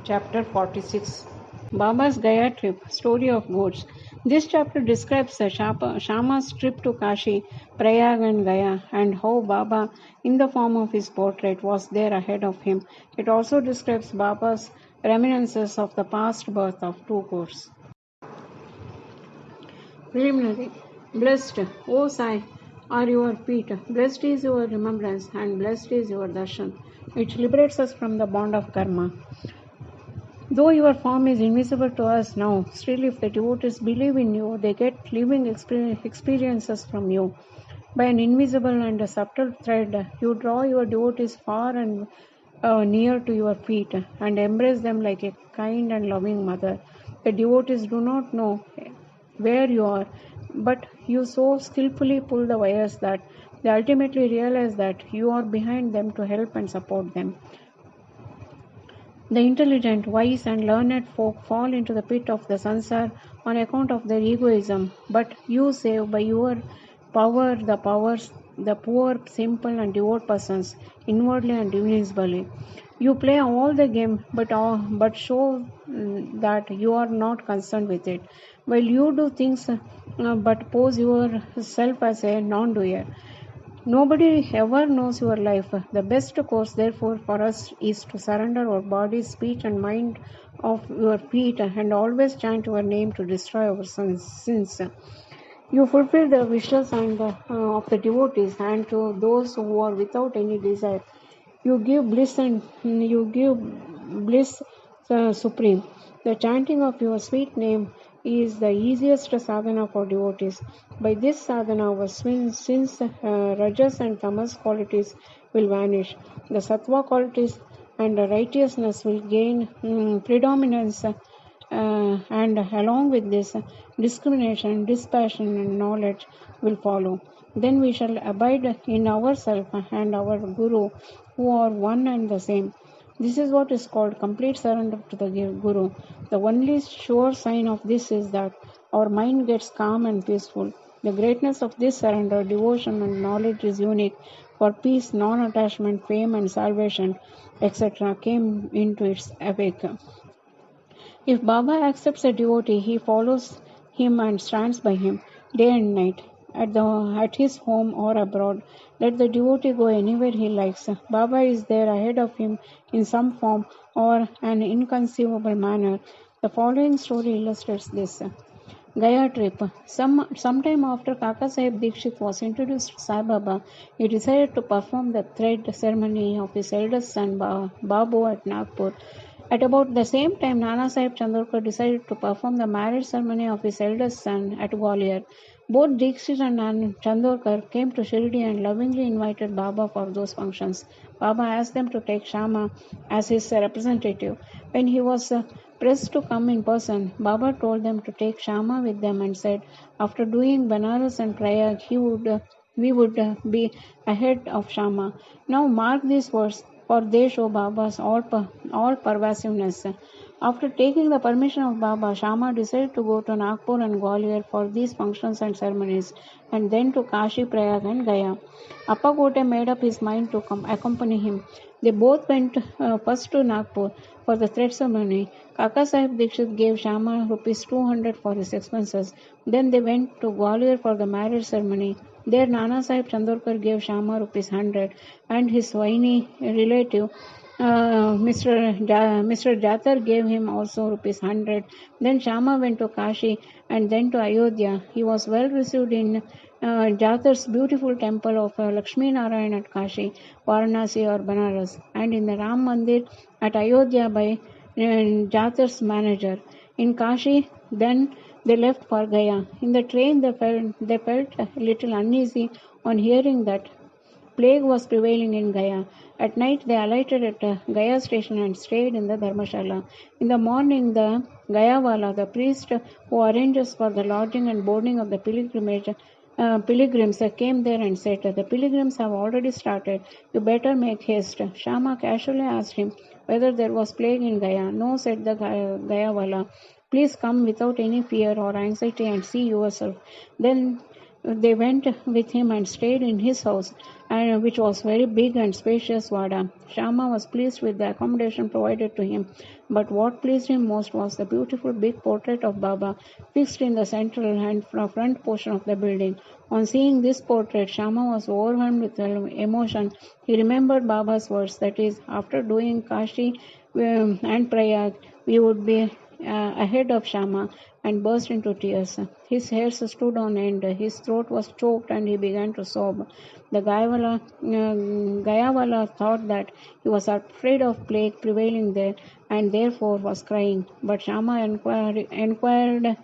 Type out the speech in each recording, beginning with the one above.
Chapter 46 Baba's Gaya Trip Story of Goats. This chapter describes Shama's trip to Kashi, Prayag, and Gaya, and how Baba, in the form of his portrait, was there ahead of him. It also describes Baba's reminiscences of the past birth of two goats. Preliminary. Blessed, O Sai, are your feet. Blessed is your remembrance, and blessed is your darshan. It liberates us from the bond of karma. Though your form is invisible to us now, still if the devotees believe in you, they get living experiences from you. By an invisible and a subtle thread, you draw your devotees far and near to your feet and embrace them like a kind and loving mother. The devotees do not know where you are, but you so skillfully pull the wires that they ultimately realize that you are behind them to help and support them. The intelligent, wise, and learned folk fall into the pit of the sansar on account of their egoism, but you save by your power the poor, simple, and devout persons, inwardly and invisibly. You play all the game, but show that you are not concerned with it, while you do things but pose yourself as a non-doer. Nobody ever knows your life. The best course, therefore, for us is to surrender our body, speech, and mind of your feet and always chant your name to destroy our sins. You fulfill the wishes of the devotees, and to those who are without any desire, you give bliss supreme. The chanting of your sweet name is the easiest sadhana for devotees. By this sadhana, our sins, rajas and tamas qualities will vanish. The sattva qualities and righteousness will gain predominance, and along with this, discrimination, dispassion, and knowledge will follow. Then we shall abide in ourselves and our Guru, who are one and the same. This is what is called complete surrender to the Guru. The only sure sign of this is that our mind gets calm and peaceful. The greatness of this surrender, devotion, and knowledge is unique, for peace, non-attachment, fame, and salvation, etc. came into its awake. If Baba accepts a devotee, he follows him and stands by him day and night, at his home or abroad. Let the devotee go anywhere he likes. Baba is there ahead of him in some form or an inconceivable manner. The following story illustrates this. Gaya trip. Sometime after Kaka Sahib Dikshit was introduced to Sai Baba, he decided to perform the thread ceremony of his eldest son Babu at Nagpur. At about the same time, Nana Sahib Chandorkar decided to perform the marriage ceremony of his eldest son at Gwalior. Both Dikshit and Chandorkar came to Shri and lovingly invited Baba for those functions. Baba asked them to take Shama as his representative. When he was pressed to come in person, Baba told them to take Shama with them and said, after doing Banaras and Prayag, we would be ahead of Shama. Now mark these words, for they show Baba's all pervasiveness. After taking the permission of Baba, Shama decided to go to Nagpur and Gwalior for these functions and ceremonies, and then to Kashi, Prayag, and Gaya. Appakote made up his mind to accompany him. They both went first to Nagpur for the thread ceremony. Kaka Sahib Dikshit gave Shama rupees 200 for his expenses. Then they went to Gwalior for the marriage ceremony. There Nana Sahib Chandorkar gave Shama rupees 100 and his Vaini relative Mr. Jatar gave him also rupees 100. Then Shama went to Kashi and then to Ayodhya. He was well received in Jatar's beautiful temple of Lakshmi Narayan at Kashi, Varanasi or Banaras, and in the Ram Mandir at Ayodhya by Jatar's manager. In Kashi, then they left for Gaya. In the train, they felt a little uneasy on hearing that plague was prevailing in Gaya. At night, they alighted at Gaya station and stayed in the Dharmashala. In the morning, the Gayawala, the priest who arranges for the lodging and boarding of the pilgrims, came there and said, the pilgrims have already started. You better make haste. Shama casually asked him whether there was plague in Gaya. No, said the Gayawala. Please come without any fear or anxiety and see yourself. Then they went with him and stayed in his house, and which was very big and spacious Vada. Shama was pleased with the accommodation provided to him, but what pleased him most was the beautiful big portrait of Baba fixed in the central and front portion of the building. On seeing this portrait, Shama was overwhelmed with emotion. He remembered Baba's words, that is, after doing Kashi and Prayag, we would be ahead of Shama, and burst into tears. His hairs stood on end, his throat was choked, and he began to sob. The Gayawala thought that he was afraid of plague prevailing there, and therefore was crying. But Shama inquired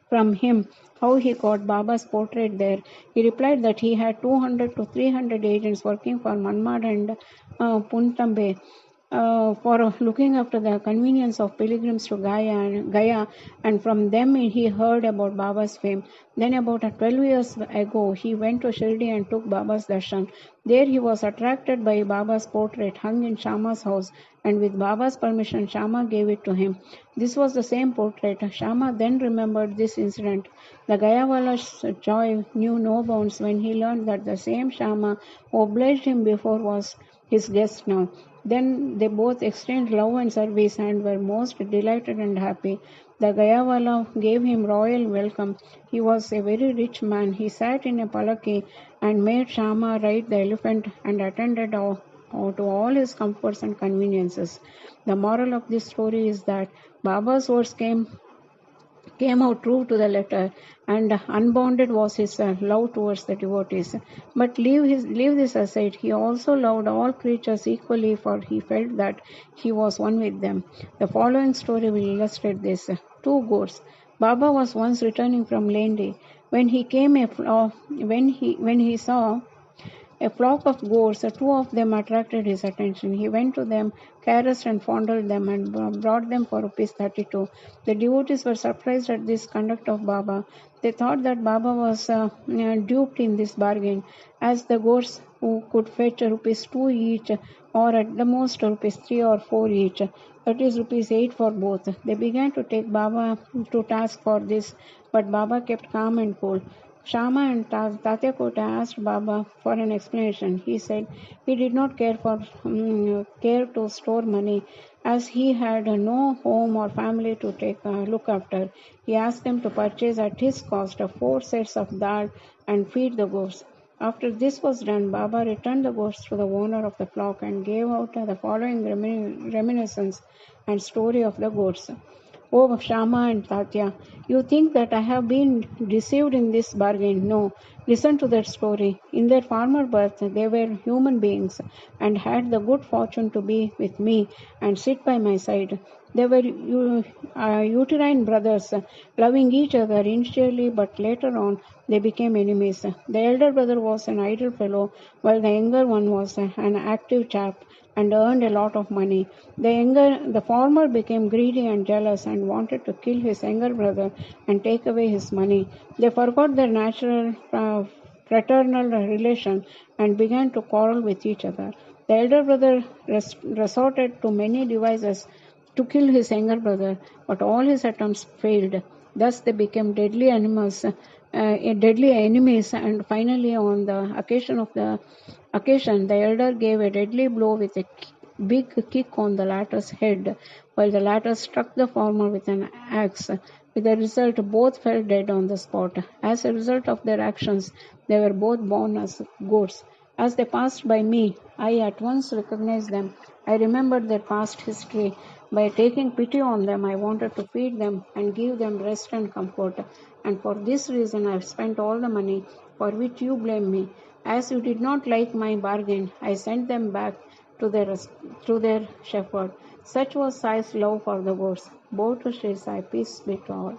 from him how he got Baba's portrait there. He replied that he had 200 to 300 agents working for Manmad and Puntambe for looking after the convenience of pilgrims to Gaya, and from them he heard about Baba's fame. Then about 12 years ago, he went to Shri and took Baba's darshan. There he was attracted by Baba's portrait hung in Shama's house, and with Baba's permission, Shama gave it to him. This was the same portrait. Shama then remembered this incident. The Gayawala's joy knew no bounds when he learned that the same Shama who obliged him before was his guest now. Then they both exchanged love and service and were most delighted and happy. The Gayawala gave him royal welcome. He was a very rich man. He sat in a palaki and made Shama ride the elephant and attended to all his comforts and conveniences. The moral of this story is that Baba's words came out true to the letter, and unbounded was his love towards the devotees. But leave this aside, he also loved all creatures equally, for he felt that he was one with them. The following story will illustrate this. Two goats. Baba was once returning from Lendi. When he saw a flock of goats, two of them attracted his attention. He went to them, caressed and fondled them, and brought them for rupees 32. The devotees were surprised at this conduct of Baba. They thought that Baba was duped in this bargain, as the goats who could fetch rupees 2 each, or at the most rupees 3 or 4 each, that is rupees 8 for both. They began to take Baba to task for this, but Baba kept calm and cool. Shama and Tatyakota asked Baba for an explanation. He said he did not care to store money, as he had no home or family to look after. He asked them to purchase at his cost 4 sets of dal and feed the goats. After this was done, Baba returned the goats to the owner of the flock and gave out the following reminiscence and story of the goats. Oh, Shama and Tatya, you think that I have been deceived in this bargain? No. Listen to that story. In their former birth, they were human beings and had the good fortune to be with me and sit by my side. They were uterine brothers, loving each other initially, but later on they became enemies. The elder brother was an idle fellow, while the younger one was an active chap and earned a lot of money. The former became greedy and jealous and wanted to kill his younger brother and take away his money. They forgot their natural fraternal relation and began to quarrel with each other. The elder brother resorted to many devices to kill his younger brother, but all his attempts failed. Thus they became deadly enemies, and finally, on the occasion, the elder gave a deadly blow with a big kick on the latter's head, while the latter struck the former with an axe. With the result, both fell dead on the spot. As a result of their actions, they were both born as goats. As they passed by me, I at once recognized them. I remembered their past history. By taking pity on them, I wanted to feed them and give them rest and comfort. And for this reason, I have spent all the money for which you blame me. As you did not like my bargain, I sent them back to their shepherd. Such was Sai's love for the goats. Bow to Shri Sai, peace be to all.